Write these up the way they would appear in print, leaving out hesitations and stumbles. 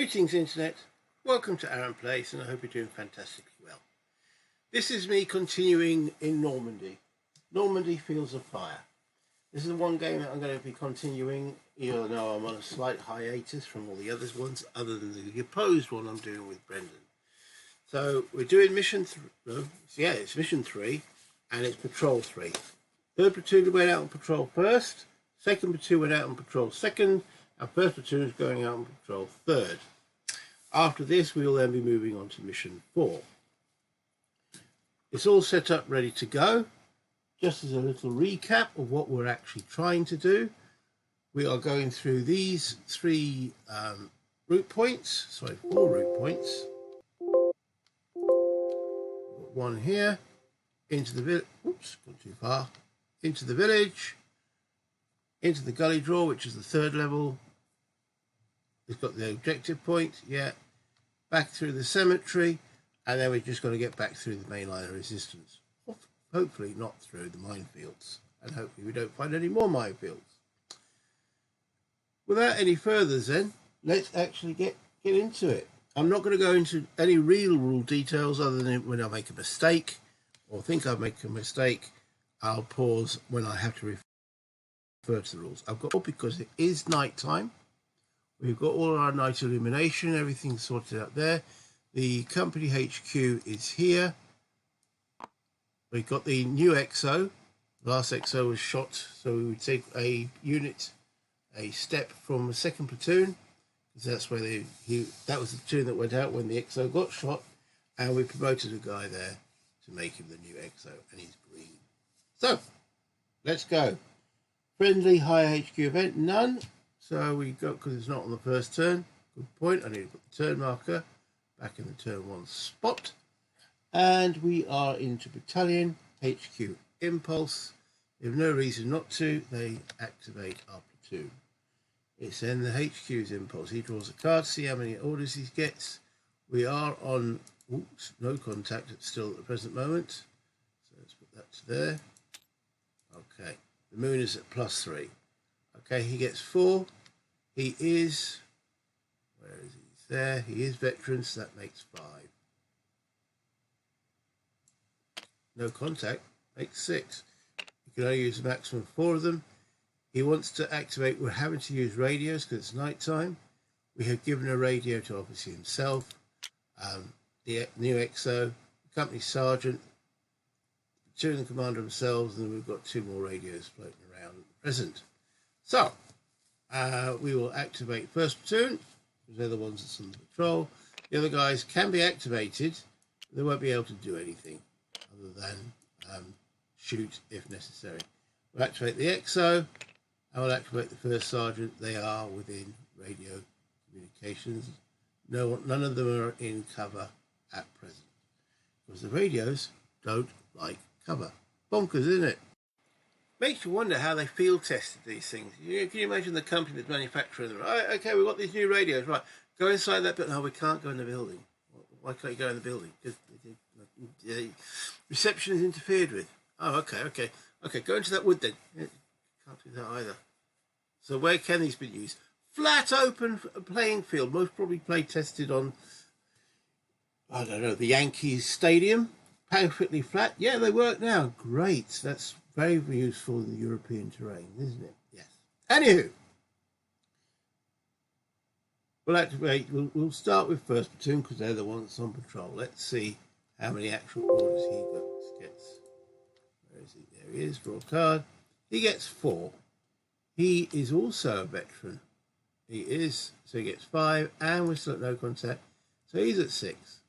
Greetings Internet, welcome to Aaron Place and I hope you're doing fantastically well. This is me continuing in Normandy. Normandy Fields of Fire. This is the one game that I'm going to be continuing, even though I'm on a slight hiatus from all the other ones, other than the opposed one I'm doing with Brendan. So we're doing mission 3, it's mission 3 and it's patrol 3. Third platoon went out on patrol first, second platoon went out on patrol second, and first platoon is going out on patrol third. After this, we will then be moving on to mission 4. It's all set up, ready to go. Just as a little recap of what we're actually trying to do, we are going through these 4 route points. One here, into the village, oops, gone too far, into the village, into the gully draw, which is the 3rd level. It's got the objective point, back through the cemetery, and then we're just going to get back through the main line of resistance. Hopefully not through the minefields, and hopefully we don't find any more minefields. Without any further then, let's actually get into it. I'm not going to go into any real rule details other than when I make a mistake or think I make a mistake, I'll pause when I have to refer to the rules. I've got, because it is night time, we've got all our night illumination, everything sorted out there. The company HQ is here. We've got the new XO. The last XO was shot, so we would take a unit, a step from the 2nd platoon, because that's where that was the platoon that went out when the XO got shot, and we promoted a guy there to make him the new XO, and he's green. So, let's go. Friendly high HQ event, none. So we got, because it's not on the first turn. Good point. I need to put the turn marker back in the turn 1 spot. And we are into battalion HQ impulse. They have no reason not to. They activate our platoon. It's then the HQ's impulse. He draws a card, see how many orders he gets. We are on no contact still at the present moment. So let's put that to there. Okay. The moon is at +3. Okay, he gets 4. He is, where is he? He's there. He is veteran, so that makes 5. No contact makes 6. You can only use a maximum of 4 of them. He wants to activate. We're having to use radios because it's night time. We have given a radio to obviously himself, the new XO, the company sergeant, 2 of the commander themselves, and we've got 2 more radios floating around at present. So, we will activate first platoon, because they're the ones that's on the patrol. The other guys can be activated, but they won't be able to do anything other than shoot if necessary. We'll activate the XO, and we'll activate the first sergeant. They are within radio communications. None of them are in cover at present, because the radios don't like cover. Bonkers, isn't it? Makes you wonder how they field tested these things. Can you imagine the company that's manufacturing them? Right, okay, we've got these new radios. Right, go inside that building. No, we can't go in the building. Why can't you go in the building? Because the reception is interfered with. Oh, okay. Go into that wood then. Can't do that either. So where can these be used? Flat open playing field. Most probably tested on, I don't know, the Yankees Stadium. Perfectly flat. Yeah, they work now. Great. That's very useful in the European terrain, isn't it? Yes. Anywho, we'll activate. We'll start with first platoon because they're the ones on patrol. Let's see how many actual orders he gets. Where is he? There he is. Draw a card. He gets 4. He is also a veteran. He is. So he gets 5, and we're still at no contact. So he's at 6.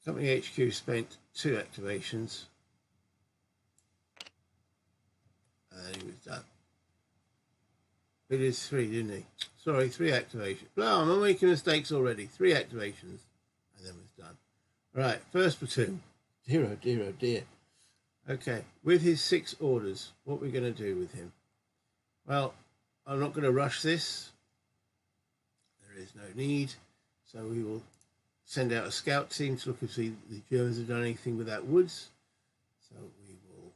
Company HQ spent 2 activations. And he was done. He did 3, didn't he? Sorry, 3 activations. No, I'm making mistakes already. 3 activations. And then was done. Right, first platoon. Dear, oh dear, oh dear. Okay, with his 6 orders, what we're going to do with him? Well, I'm not going to rush this. There is no need. So we will send out a scout team to look and see if the Germans have done anything with that woods. So we will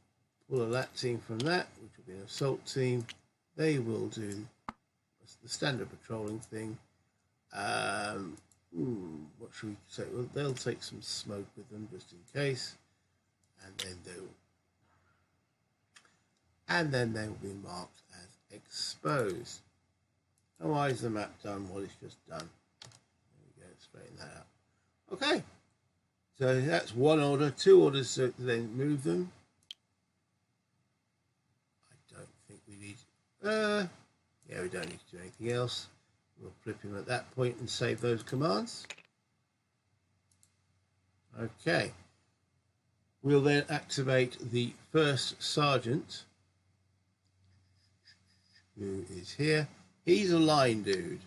pull a LAT team from that, which will be an assault team. They will do the standard patrolling thing. What should we say? Well, they'll take some smoke with them just in case, and then they will be marked as exposed. And why is the map done? Well, it's just done. There we go, straighten that out. Okay, so that's one order. Two orders to then move them. I don't think we need. Yeah, we don't need to do anything else. We'll flip him at that point and save those commands. Okay. We'll then activate the first sergeant, who is here. He's a line dude.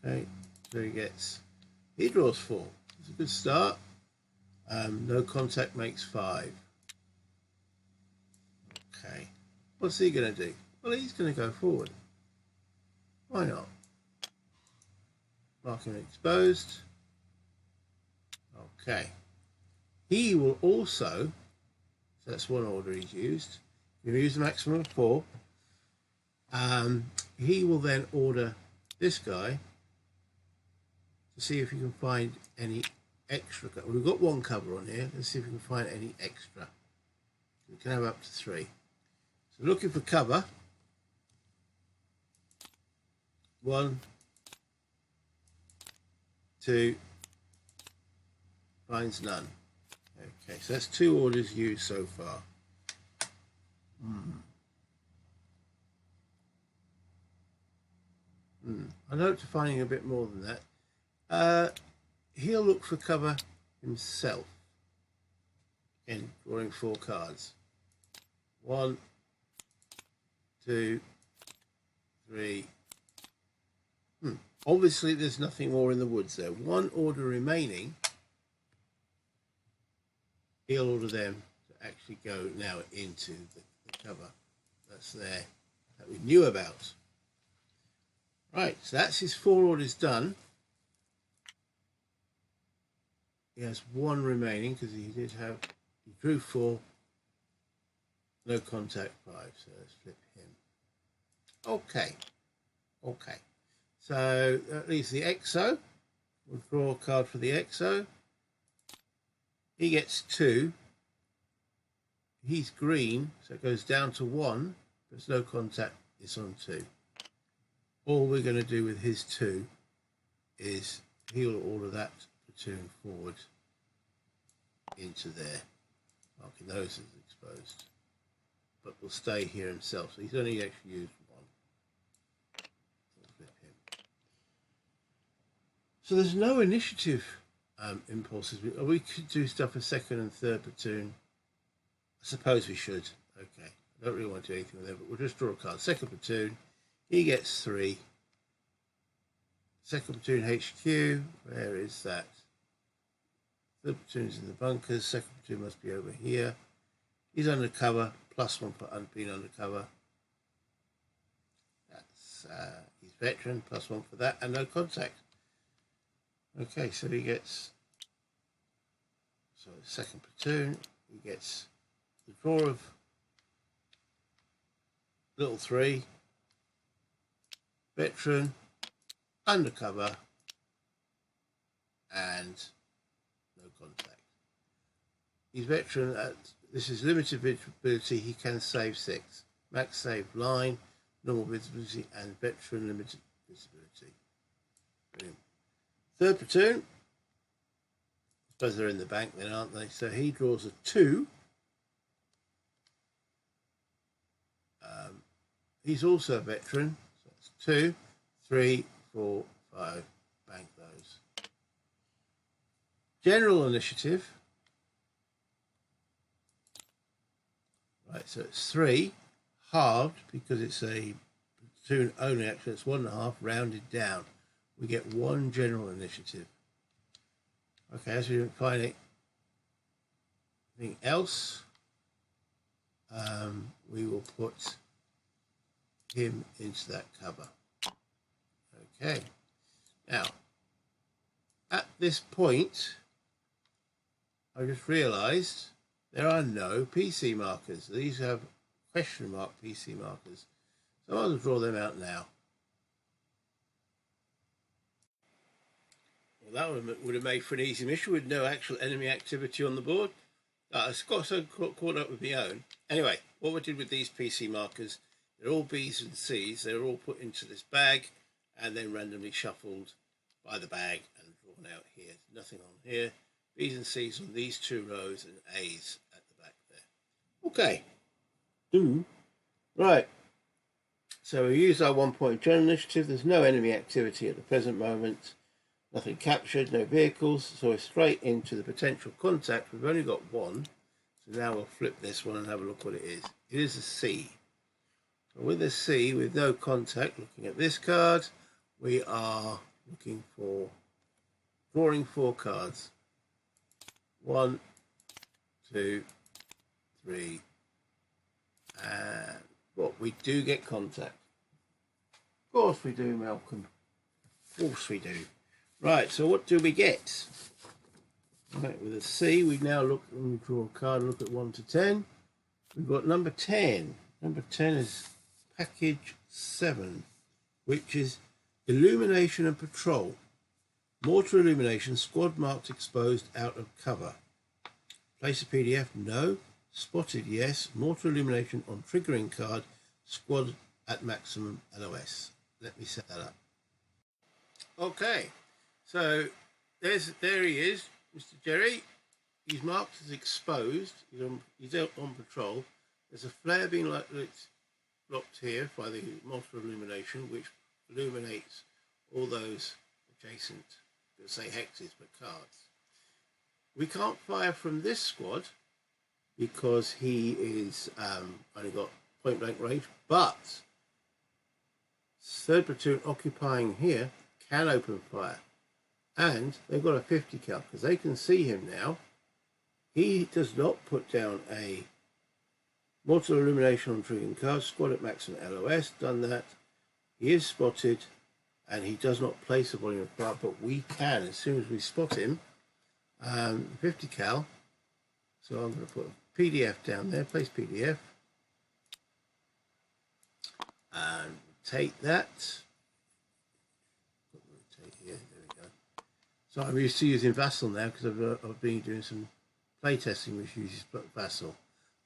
Okay, so he draws 4. It's a good start. No contact makes 5. Okay, what's he going to do? Well, he's going to go forward. Why not? Mark him exposed. Okay. He will also, so that's one order he's used. He'll use the maximum of 4. He will then order this guy to see if he can find any extra cover. We've got 1 cover on here. Let's see if we can find any extra. We can have up to 3. So looking for cover. 1, 2, finds none. Okay, so that's 2 orders used so far. I'd hope to finding a bit more than that. He'll look for cover himself. Again, drawing 4 cards. 1, 2, 3. Obviously, there's nothing more in the woods there. 1 order remaining. He'll order them to actually go now into the cover that's there that we knew about. Right, so that's his 4 orders done. He has 1 remaining because he drew 4, no contact 5, so let's flip him. Okay. So that leaves the EXO. We'll draw a card for the EXO. He gets 2. He's green, so it goes down to 1. There's no contact, it's on 2. All we're going to do with his 2 is he'll order that platoon forward into there, marking those as exposed. But will stay here himself, so he's only actually used 1. We'll flip him. So there's no initiative impulses. We could do stuff for 2nd and 3rd platoon. I suppose we should. Okay, I don't really want to do anything with it, but we'll just draw a card. 2nd platoon, he gets 3. 2nd platoon HQ, where is that? 3rd platoon's in the bunkers. 2nd platoon must be over here. He's undercover, +1 for being undercover. That's he's veteran, +1 for that, and no contact. Okay, so he gets, so 2nd platoon, he gets the draw of little 3, veteran, undercover, and no contact. He's veteran, this is limited visibility, he can save 6. Max save line, normal visibility, and veteran limited visibility. Brilliant. 3rd platoon, I suppose they're in the bank then, aren't they? So he draws a 2. He's also a veteran, so it's 2, 3, 4, 5, bank those. General initiative. Right, so it's 3, halved because it's a platoon only, actually it's 1.5, rounded down. We get 1 general initiative. Okay, as we didn't find anything else, we will put him into that cover. Okay, now at this point I just realized there are no PC markers. These have question mark PC markers, so I'll draw them out now. Well, that would have made for an easy mission with no actual enemy activity on the board. I got so caught up with my own. Anyway, what we did with these PC markers, they're all B's and C's. They're all put into this bag and then randomly shuffled by the bag and drawn out here. Nothing on here. B's and C's on these two rows and A's at the back there. Okay. Right. So we use our 1 point general initiative. There's no enemy activity at the present moment. Nothing captured, no vehicles. So we're straight into the potential contact. We've only got one. So now we'll flip this one and have a look what it is. It is a C. So with a C, with no contact, looking at this card, we are looking for drawing 4 cards. 1, 2, 3, and what we do get contact. Of course we do, Malcolm. Of course we do. Right, so what do we get? Right, with a C, we now look and we draw a card, look at 1 to 10. We've got number 10. Number 10 is package 7, which is illumination and patrol. Mortar illumination, squad marked exposed out of cover. Place a PDF, no. Spotted, yes. Mortar illumination on triggering card, squad at maximum LOS. Let me set that up. Okay, so there he is, Mr. Jerry. He's marked as exposed. He's out on patrol. There's a flare being blocked here by the mortar illumination, which illuminates all those adjacent, let's say hexes, but cards. We can't fire from this squad because he is only got point blank range, but 3rd platoon occupying here can open fire, and they've got a 50 cal because they can see him now. He does not put down a mortar illumination on triggering card, squad at maximum LOS. Done that. He is spotted, and he does not place a volume of fire, but we can as soon as we spot him. 50 cal. So I'm going to put a PDF down there. Place PDF. And take that. Rotate here. There we go. So I'm used to using Vassal now because I've been doing some play testing which uses Vassal.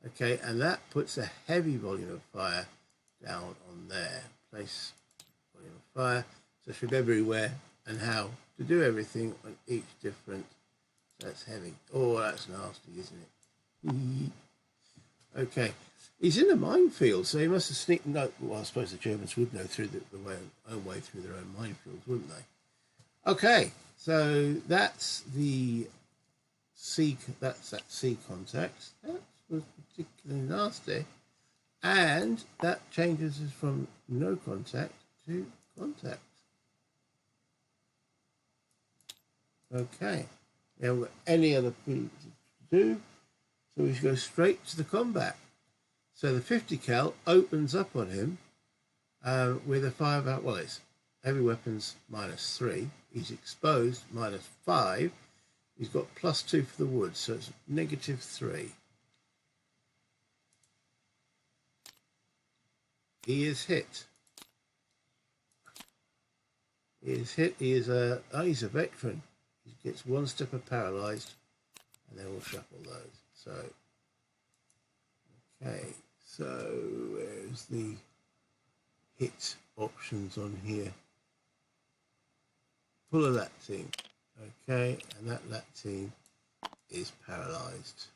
Okay, and that puts a heavy volume of fire down on there. Place volume of fire. So should everywhere and how to do everything on each different. That's heavy. Oh, that's nasty, isn't it? Okay. He's in a minefield, so he must have sneaked. No, well, I suppose the Germans would know through own way through their own minefields, wouldn't they? Okay, so that's the C. That's that C contact. That was particularly nasty, and that changes us from no contact to contact. Okay. Now we've got any other thing to do, so we should go straight to the combat. So the 50 cal opens up on him with a 5 out. Well, it's heavy weapons -3. He's exposed -5. He's got +2 for the wood, so it's -3. He is hit. He is hit. He is he's a veteran. He gets 1 step of paralysed, and then we'll shuffle those. So, okay, so where's the hit options on here? Full of that team. Okay, and that team is paralysed.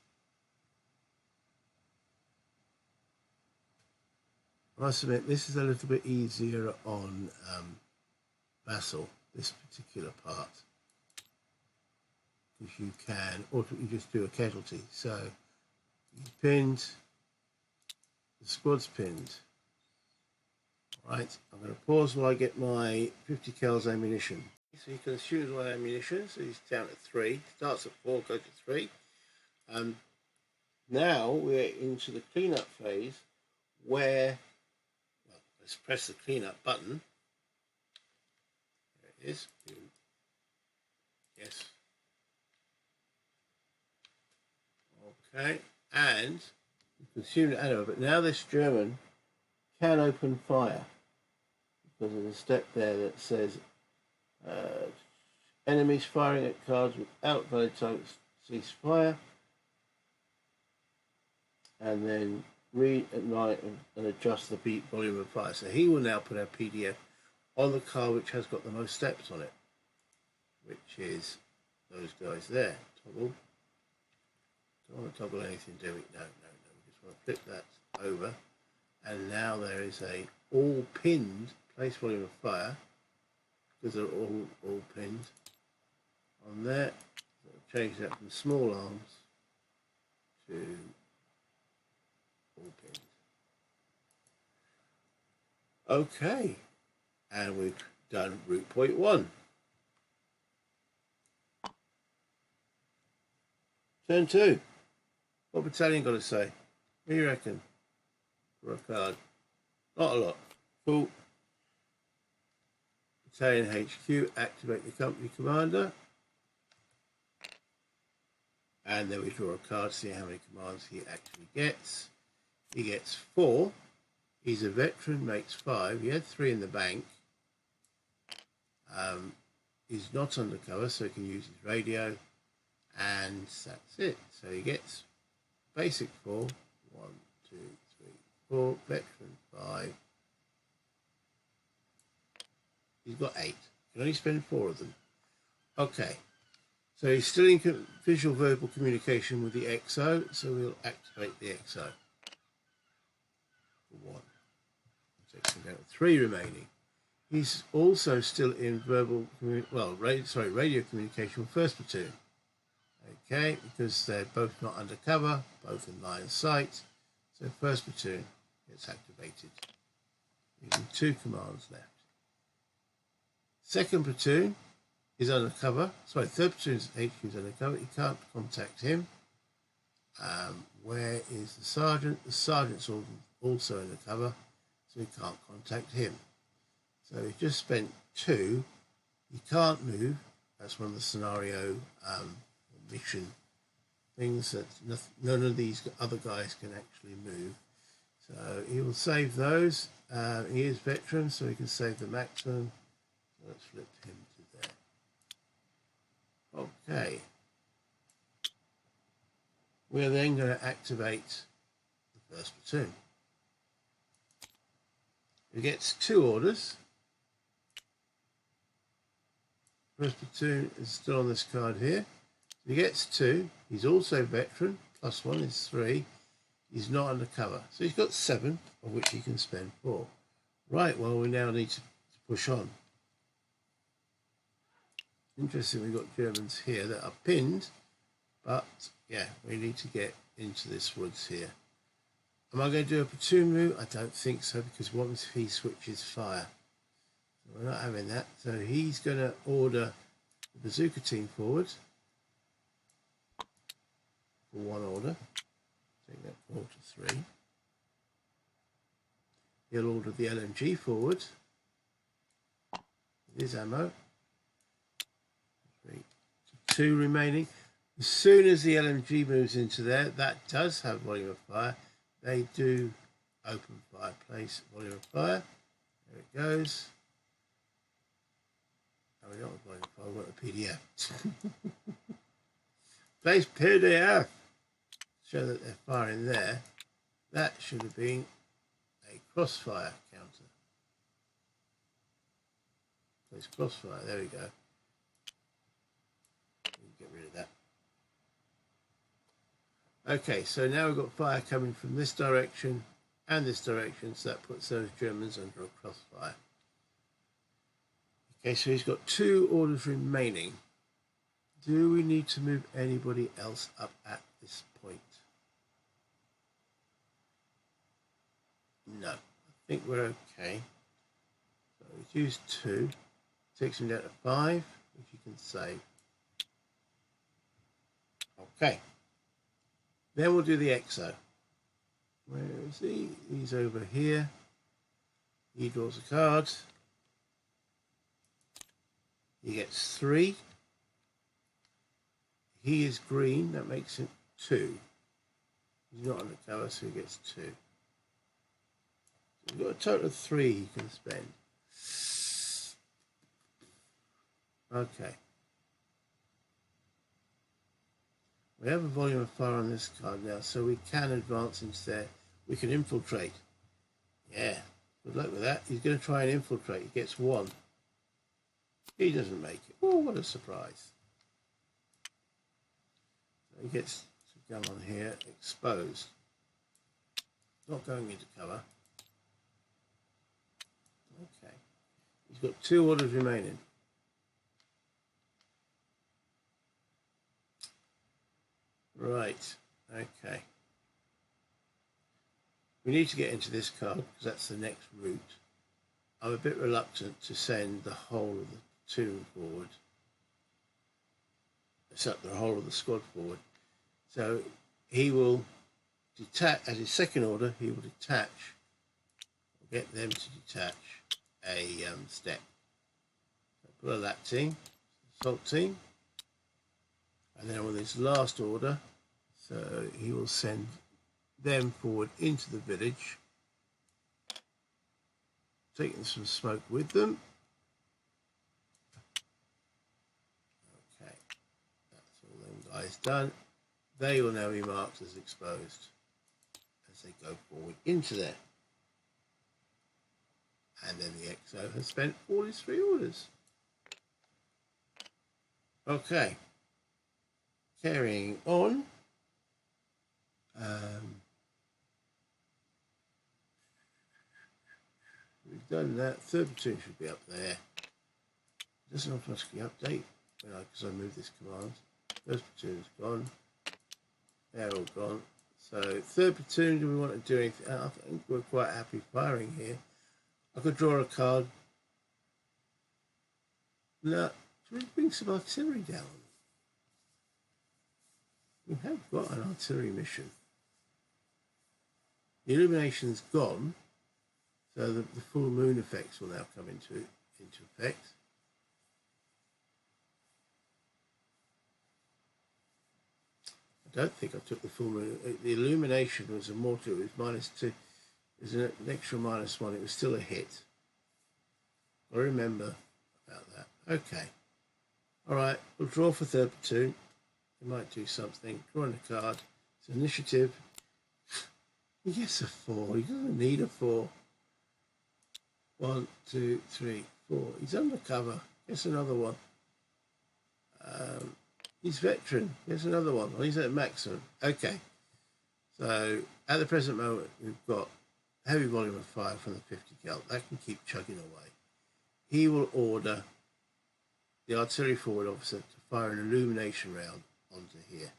I must admit, this is a little bit easier on Vassal, this particular part. If you can, or you just do a casualty. So he's pinned, the squad's pinned. Right, I'm going to pause while I get my 50 cals ammunition. So you can choose my ammunition. So he's down at 3, starts at 4, goes to 3. Now we're into the cleanup phase where, well, let's press the cleanup button. There it is. Yes. Okay, and you consumed the ammo, but now this German can open fire because of the step there that says Enemies firing at cards without valid time cease fire. And then read at night and adjust the beat volume of fire. So he will now put our PDF on the card which has got the most steps on it, which is those guys there. Toggle. Don't want to toggle anything, do we? No. We just want to flip that over. And now there is a all pinned place volume of fire, because they're all pinned on there. So I'll change that from small arms to all pinned. Okay, and we've done route point 1. Turn 2. What battalion got to say? What do you reckon? For a card. Not a lot. Cool. Battalion HQ, activate the company commander. And then we draw a card, see how many commands he actually gets. He gets 4. He's a veteran, makes 5. He had 3 in the bank. He's not undercover, so he can use his radio. And that's it. So he gets basic 4. 1, 2, 3, 4. Veteran 5. He's got 8. Can only spend 4 of them. Okay. So he's still in visual verbal communication with the XO, so we'll activate the XO. For 1. Takes him down to 3 remaining. He's also still in radio communication with first platoon. Okay, because they're both not undercover, both in line of sight. So first platoon gets activated. Using 2 commands left. Second platoon is undercover. Sorry, third platoon's HQ is undercover. You can't contact him. Where is the sergeant? The sergeant's also undercover, so we can't contact him. So he just spent 2. He can't move. That's one of the scenario mission things that none of these other guys can actually move. So he will save those. He is veteran, so he can save the maximum. So let's flip him to there. Okay. We're then going to activate the first platoon. He gets 2 orders. First platoon is still on this card here. He gets 2. He's also veteran. Plus 1 is 3. He's not undercover. So he's got 7, of which he can spend 4. Right, well, we now need to push on. Interesting, we've got Germans here that are pinned. But, yeah, we need to get into this woods here. Am I going to do a platoon move? I don't think so, because what if he switches fire? So we're not having that. So he's going to order the bazooka team forward. For 1 order. Take that forward to 3. He'll order the LMG forward. With his ammo. 3 to 2 remaining. As soon as the LMG moves into there, that does have volume of fire. They do open fire, place volume of fire. There it goes. Oh, we don't want volume of fire, we want a PDF. Place PDF. Show that they're firing there. That should have been a crossfire counter. Place crossfire, there we go. Get rid of that. Okay, so now we've got fire coming from this direction and this direction, so that puts those Germans under a crossfire. Okay, so he's got 2 orders remaining. Do we need to move anybody else up at this point? No, I think we're okay. So we use 2, takes him down to 5, which you can save. Okay. Then we'll do the XO. Where is he? He's over here. He draws a card. He gets 3. He is green. That makes it 2. He's not undercover, so he gets 2. So we've got a total of 3 he can spend. Okay. We have a volume of fire on this card now, so we can advance into there. We can infiltrate. Yeah, good luck with that. He's going to try and infiltrate. He gets 1. He doesn't make it. Oh, what a surprise. So he gets to come on here, exposed. Not going into cover. Okay. He's got 2 orders remaining. Right. Okay. We need to get into this card because that's the next route. I'm a bit reluctant to send the whole of the platoon forward. Except the whole of the squad forward. So he will detach, as his second order, he will detach, get them to detach a step. So pull a that team, assault team, and then with his last order, so he will send them forward into the village, taking some smoke with them. Okay, that's all them guys done. They will now be marked as exposed as they go forward into there. And then the XO has spent all his 3 orders. Okay, carrying on. We've done that. 3rd platoon should be up there. It doesn't automatically update because I moved this command. 1st platoon's gone. They're all gone. So 3rd platoon, do we want to do anything? I think we're quite happy firing here. I could draw a card. No, should we bring some artillery down? We have got an artillery mission. The illumination's gone, so the full moon effects will now come into effect. I don't think I took the full moon. The illumination was a mortar. It was -2. It was an extra -1. It was still a hit. I remember about that. Okay. All right. We'll draw for 3rd platoon. We might do something. Drawing a card. It's initiative. He gets a 4. He doesn't need a 4. 1, 2, 3, 4. He's undercover. Gets another one. He's veteran. Gets another one. Well, he's at maximum. Okay. So at the present moment, we've got heavy volume of fire from the 50 cal. That can keep chugging away. He will order the artillery forward officer to fire an illumination round onto here.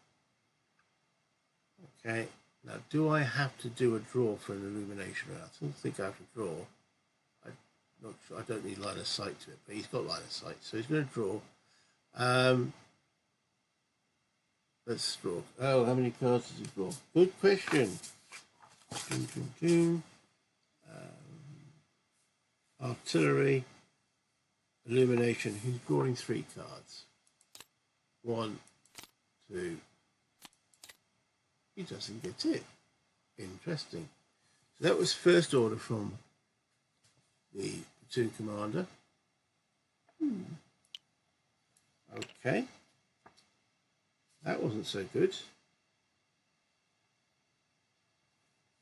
Okay. Now, do I have to do a draw for an illumination round? I don't think I have to draw. I'm not sure. I don't need line of sight to it, but he's got line of sight, so he's going to draw. Let's draw. Oh, how many cards does he draw? Good question. Artillery, illumination. He's drawing 3 cards. 1, 2. He doesn't get it. Interesting. So that was first order from the platoon commander. Okay. That wasn't so good.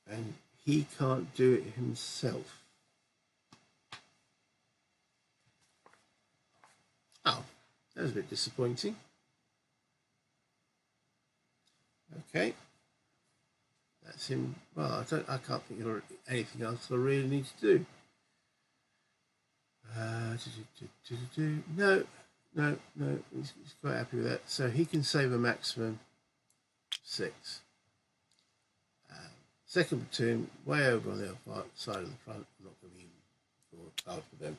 And he can't do it himself. Oh, that was a bit disappointing. Okay. That's him. Well, I can't think of anything else I really need to do. No, he's quite happy with that. So he can save a maximum 6. Second platoon, way over on the other side of the front. I'm not going to even draw a card for them.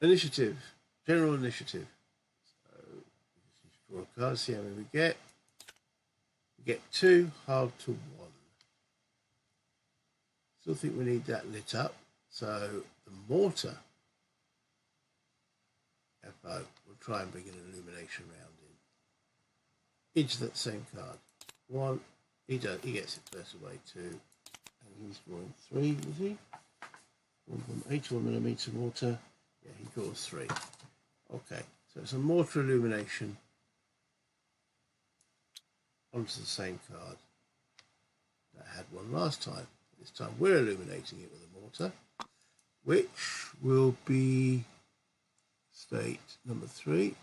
Initiative, general initiative. So just draw a card, see how many we get. We get 2, halved to 1. Still think we need that lit up. So the mortar FO will try and bring an illumination round into that same card. 1, he gets it first away. 2, and he's drawing 3, is he? 81mm mortar. Yeah, he draws 3. Okay, so it's a mortar illumination onto the same card that had one last time. This time we're illuminating it with a mortar, which will be state number 3.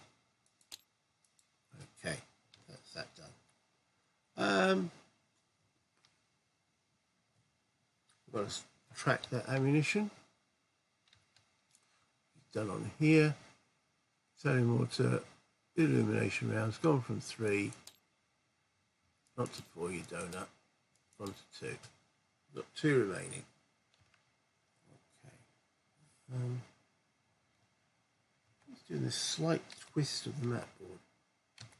Okay, that's that done. We've got to track that ammunition. It's done on here. Selling mortar, illumination rounds, gone from 3, not to 4, you donut, gone to 2. We've got 2 remaining. Okay. It's doing this slight twist of the map board.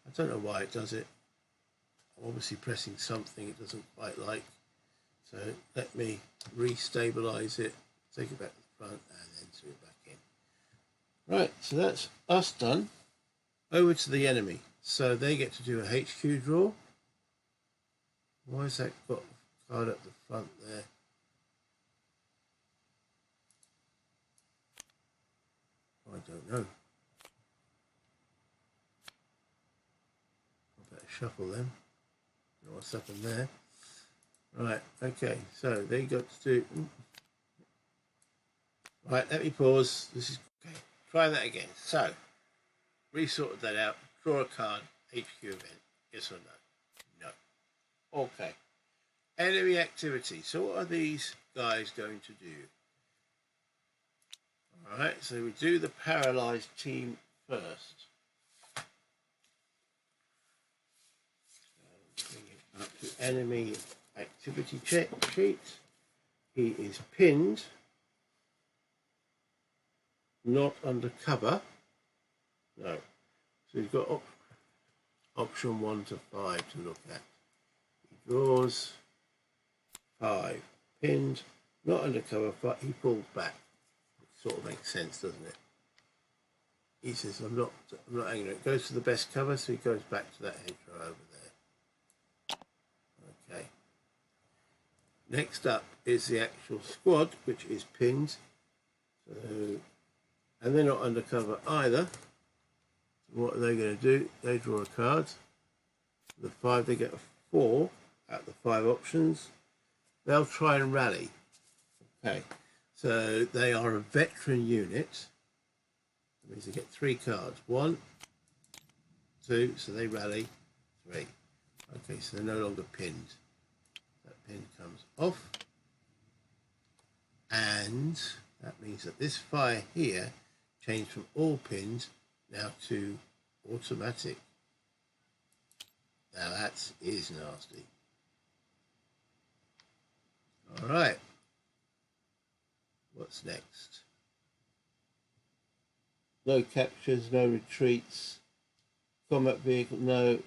I don't know why it does it. I'm obviously pressing something it doesn't quite like. So let me restabilize it, take it back to the front, and then put it back in. Right, so that's us done. Over to the enemy. So they get to do a HQ draw. Why has that got a card up the front there? I don't know. I better shuffle them. Don't know what's happened there. Right, okay, so they got to do. Right, let me pause. This is okay. Try that again. So, resorted that out. Draw a card. HQ event. Yes or no? No. Okay. Enemy activity. So, what are these guys going to do? All right. So we do the paralyzed team first. Bring it up to enemy activity check sheet. He is pinned, not under cover. No. So he's got option 1 to 5 to look at. He draws 5, pinned, not under cover, but he pulls back. It sort of makes sense, doesn't it? He says, I'm not angry. It goes to the best cover, so he goes back to that hedgerow over there. Okay. Next up is the actual squad, which is pinned. So, and they're not undercover either. So what are they going to do? They draw a card. The 5, they get a 4 out of the 5 options. They'll try and rally. Okay. So they are a veteran unit. That means they get 3 cards. 1, 2, so they rally. 3. Okay, so they're no longer pinned. That pin comes off, and that means that this fire here changed from all pins now to automatic. Now that is nasty. All right, what's next? No captures, no retreats. Combat vehicle, no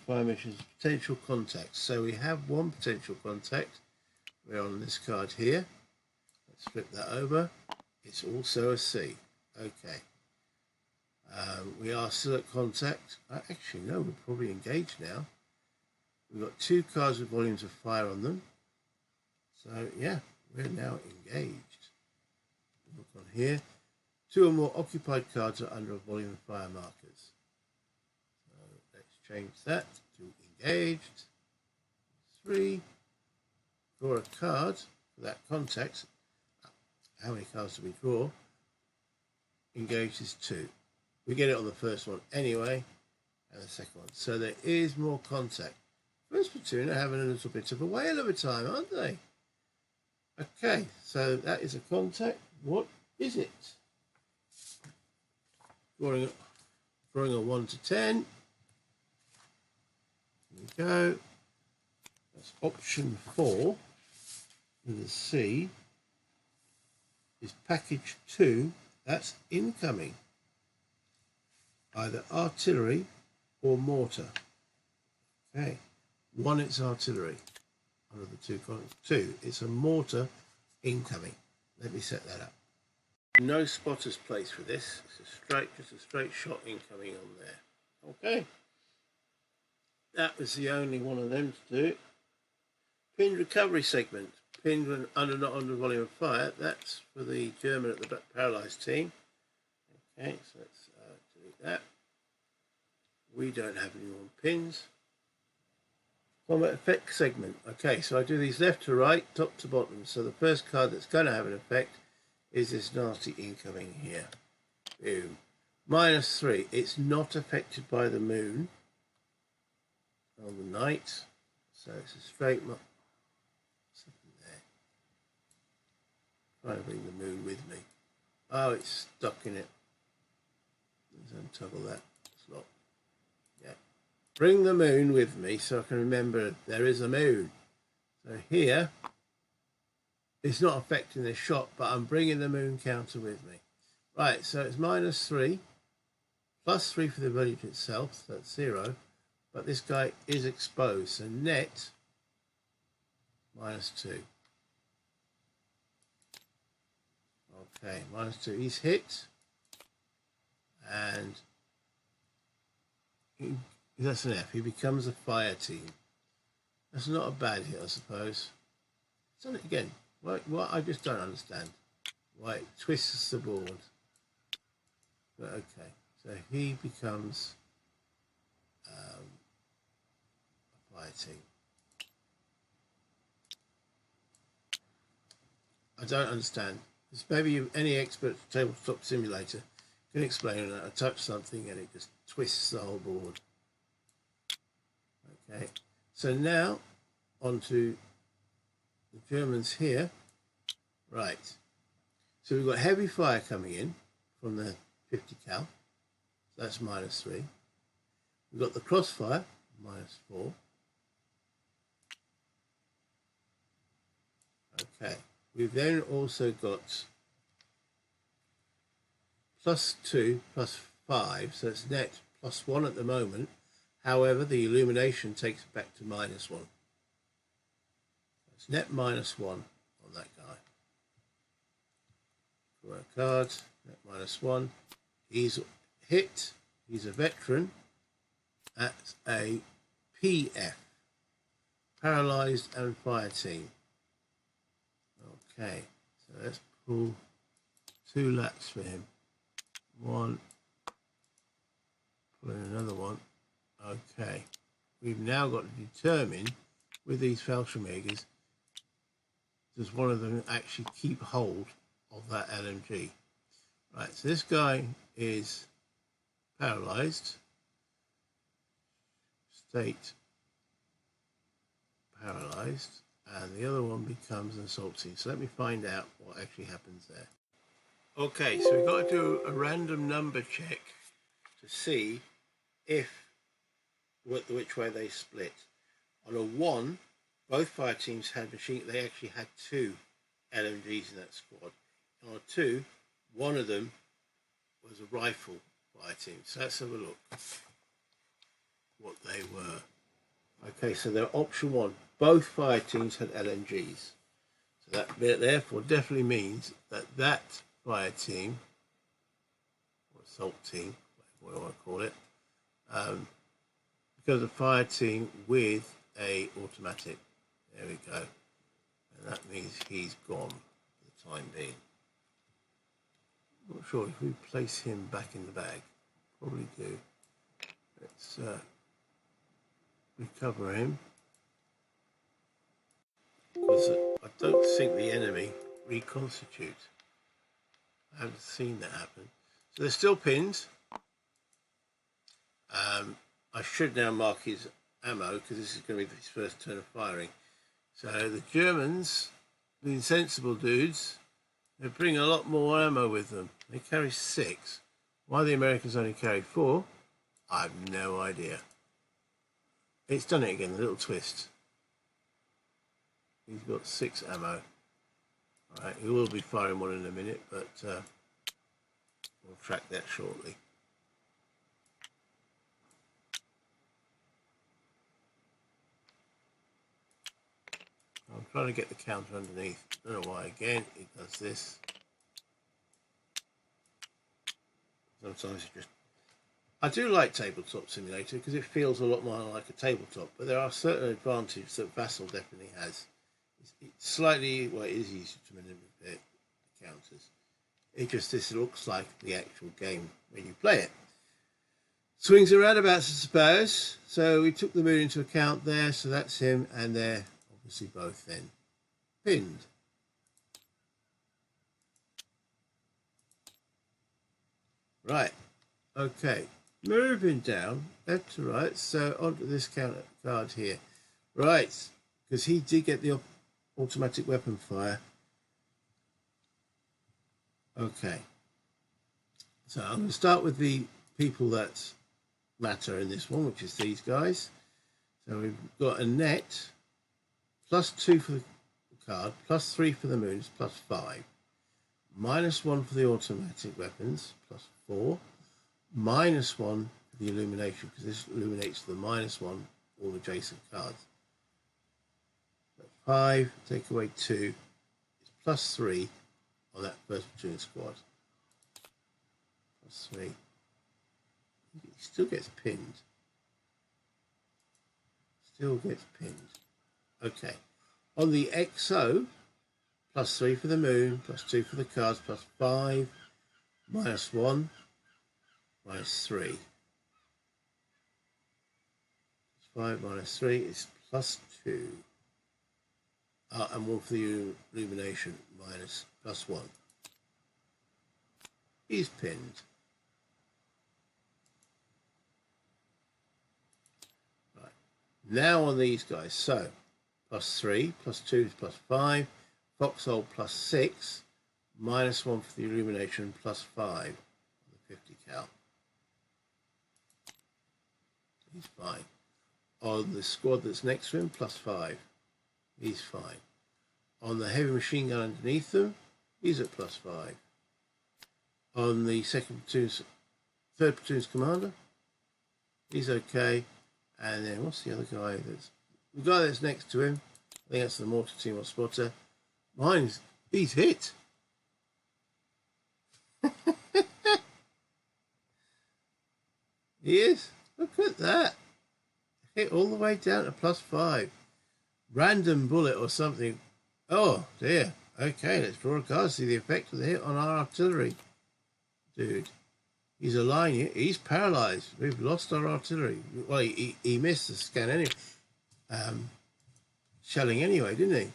fire missions, potential contacts. So we have one potential contact. We're on this card here. Let's flip that over. It's also a C. Okay. We are still at contact. Actually, no, we're probably engaged now. We've got 2 cards with volumes of fire on them. So, yeah, we're now engaged. Look on here. 2 or more occupied cards are under a volume of fire markers. Change that to engaged. 3. Draw a card for that contact. How many cards do we draw? Engaged is 2. We get it on the first one anyway, and the second one. So there is more contact. First platoon are having a little bit of a whale of a time, aren't they? Okay, so that is a contact. What is it? Drawing a 1 to 10. There we go. That's option 4 with a C. Is package 2. That's incoming. Either artillery or mortar. Okay. 1, it's artillery. Under the 2 columns. 2, it's a mortar incoming. Let me set that up. No spotter's place for this. It's just a straight shot incoming on there. Okay. That was the only one of them to do it. Pinned recovery segment. Pinned when not under volume of fire. That's for the German at the paralysed team. Okay, so let's delete that. We don't have any more pins. Combat effect segment. Okay, so I do these left to right, top to bottom. So the first card that's going to have an effect is this nasty incoming here. Boom. -3. It's not affected by the moon or the night. So it's a straight something there. Trying to bring the moon with me. Oh, it's stuck in it. Let's untoggle that slot. Yeah. Bring the moon with me so I can remember there is a moon. So here, it's not affecting this shot, but I'm bringing the moon counter with me. Right, so it's -3, +3 for the ability itself, so that's 0. But this guy is exposed, so net -2. Okay, -2. He's hit, and that's an F. He becomes a fire team. That's not a bad hit, I suppose. Done it again. What I just don't understand. Why it twists the board. But okay, so he becomes a fire team. I don't understand. It's maybe any expert tabletop simulator can explain that. I touch something and it just twists the whole board. Okay, so now onto the Germans here. Right, so we've got heavy fire coming in from the 50 cal. So that's -3. We've got the crossfire, -4. Okay, we've then also got +2, +5, so it's net +1 at the moment. However, the illumination takes it back to -1. It's net -1 on that guy. Draw a card, net -1. He's hit. He's a veteran at a PF, paralyzed and fire team. Okay, so let's pull 2 laps for him. One, pull in another one. Okay, we've now got to determine with these Fallschirmjägers, does one of them actually keep hold of that LMG? Right, so this guy is paralyzed, state paralyzed, and the other one becomes an assault team. So let me find out what actually happens there. Okay, so we've got to do a random number check to see if which way they split. On a 1, both fire teams had they actually had 2 LMGs in that squad. On a 2, one of them was a rifle fire team. So let's have a look what they were. Okay, so they're option 1. Both fire teams had LMGs. So that therefore definitely means that that fire team, or assault team, whatever you want to call it, because a fire team with a automatic. There we go. And that means he's gone for the time being. I'm not sure if we place him back in the bag. Probably do. Let's recover him. Because I don't think the enemy reconstitute. I haven't seen that happen. So they're still pinned. I should now mark his ammo because this is going to be his first turn of firing. So the Germans, the insensible dudes, they bring a lot more ammo with them. They carry 6. Why the Americans only carry 4, I have no idea. It's done it again, the little twist. He's got 6 ammo. Alright, he will be firing one in a minute, but we'll track that shortly. I'm trying to get the counter underneath. I don't know why again it does this. Sometimes it just... I do like Tabletop Simulator because it feels a lot more like a tabletop, but there are certain advantages that Vassal definitely has. It's slightly, well, it is easier to manipulate the counters. It just, this looks like the actual game when you play it. Swings and roundabouts, I suppose. So we took the moon into account there, so that's him, and they're obviously both then pinned. Right, okay, moving down left to right, so onto this card here. Right, because he did get the automatic weapon fire. Okay, so I'm going to start with the people that matter in this one, which is these guys. So we've got a net, +2 for the card, +3 for the moons, +5. -1 for the automatic weapons, +4. -1 for the illumination, because this illuminates the -1 all adjacent cards. 5, take away 2, it's +3 on that first platoon squad. +3. He still gets pinned. Still gets pinned. Okay. On the XO, +3 for the moon, +2 for the cards, +5, -1, -3. +5 -3 is +2. And 1 for the illumination, +1. He's pinned. Right. Now on these guys, so +3, +2 is +5, foxhole +6, -1 for the illumination, +5 on the 50 cal. He's fine. On the squad that's next to him, +5. He's fine. On the heavy machine gun underneath them, he's at +5. On the third platoon's commander, he's okay. And then what's the other guy? The guy that's next to him, I think that's the mortar team or spotter. He's hit. He is. Look at that. Hit all the way down to +5. Random bullet or something. Oh dear. Okay, let's draw a card, see the effect of the hit on our artillery. Dude, he's a line. He's paralyzed. We've lost our artillery. Well, he missed the scan anyway. Shelling anyway, didn't he?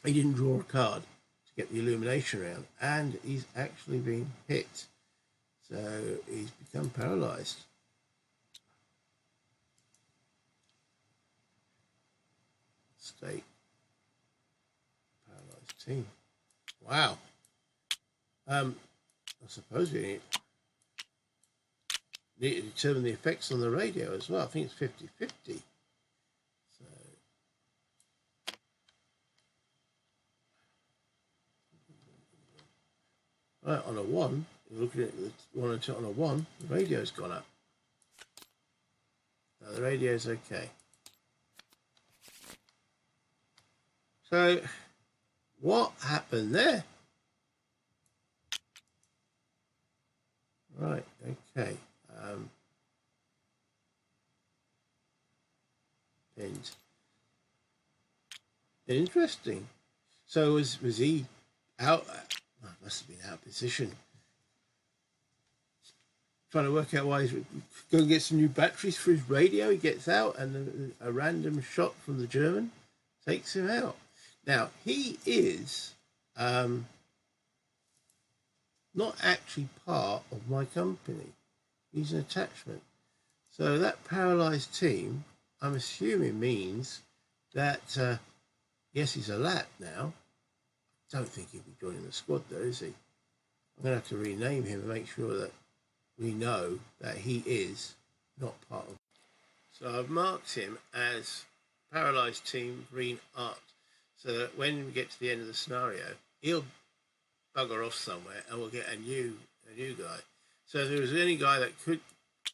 He didn't draw a card to get the illumination round, and he's actually been hit. So he's become paralyzed. State paralyzed team. Wow. I suppose we need to determine the effects on the radio as well. I think it's 50-50. So right, on a 1, you're looking at the 1 and 2 on a 1, the radio's gone up. Now the radio's okay. So, what happened there? Right, okay. Pinned. Interesting. So was he out? Must have been out of position. Trying to work out why he's going to get some new batteries for his radio. He gets out, and a random shot from the German takes him out. Now, he is not actually part of my company. He's an attachment. So that paralysed team, I'm assuming, means that, yes, he's a lat now. I don't think he'll be joining the squad, though, is he? I'm going to have to rename him and make sure that we know that he is not part of. So I've marked him as paralysed team green art, so that when we get to the end of the scenario, he'll bugger off somewhere and we'll get a new guy. So if there was any guy that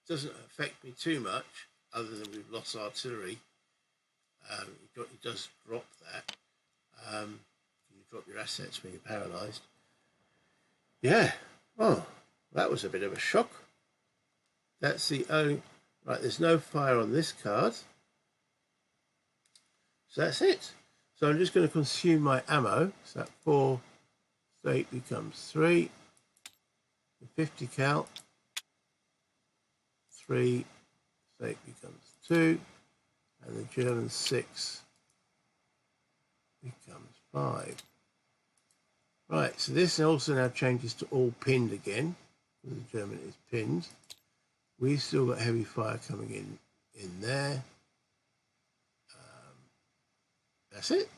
doesn't affect me too much, other than we've lost artillery, he does drop that. You drop your assets when you're paralysed. Yeah. Oh, that was a bit of a shock. That's the only... Right, there's no fire on this card. So that's it. So I'm just going to consume my ammo. So that 4 8 becomes 3. The 50 cal. 3, so it becomes 2, and the German 6 becomes 5. Right, so this also now changes to all pinned again, because the German is pinned. We've still got heavy fire coming in there. That's it.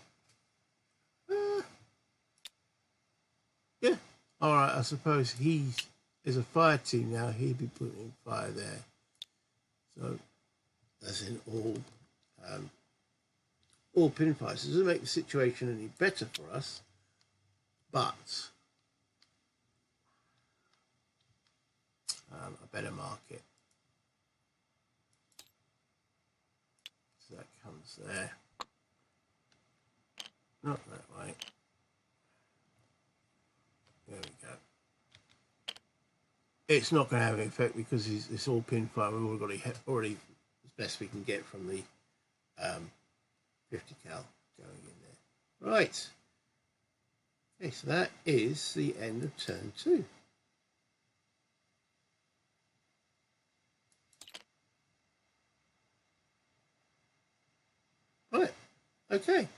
Yeah. All right, I suppose he's a fire team now. He'd be putting fire there. So that's in all pin fires. It doesn't make the situation any better for us, but I better mark it. So that comes there. Not that way. There we go. It's not going to have an effect because it's all pin fire. We've already as best we can get from the 50 cal going in there. Right. Okay, so that is the end of turn 2. Right. Okay.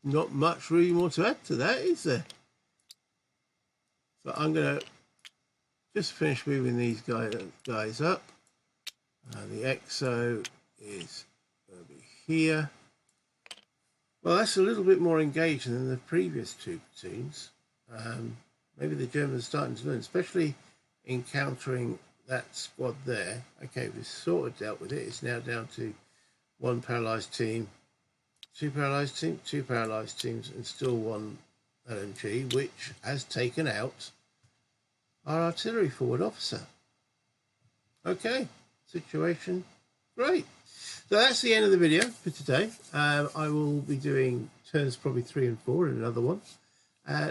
Not much really more to add to that, is there? So I'm going to just finish moving these guys up. The EXO is going to be here. Well, that's a little bit more engaging than the previous 2 platoons. Maybe the Germans are starting to learn, especially encountering that squad there. Okay, we've sort of dealt with it. It's now down to 1 paralysed team, 2 paralysed teams, 2 paralysed teams, and still 1 LMG, which has taken out our artillery forward officer. Okay, situation great. So that's the end of the video for today. I will be doing turns probably 3 and 4 in another one.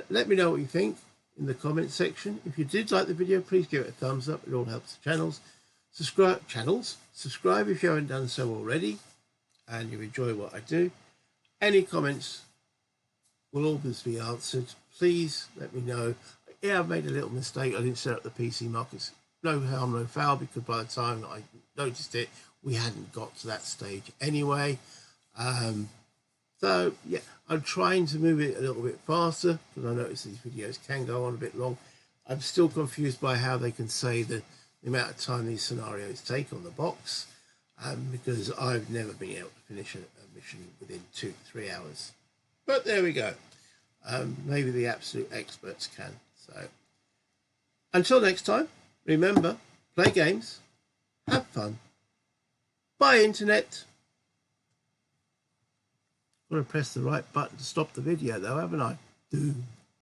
Let me know what you think in the comment section. If you did like the video, please give it a thumbs up. It all helps the channels. Subscribe if you haven't done so already and you enjoy what I do. Any comments will always be answered. Please let me know. Yeah, I've made a little mistake. I didn't set up the PC markets. No harm, no foul, because by the time I noticed it, we hadn't got to that stage anyway. So, yeah, I'm trying to move it a little bit faster because I notice these videos can go on a bit long. I'm still confused by how they can say the amount of time these scenarios take on the box, because I've never been able to finish a mission within 2 to 3 hours. But there we go. Maybe the absolute experts can. So, until next time, remember, play games, have fun. Bye, Internet. Got to press the right button to stop the video, though, haven't I?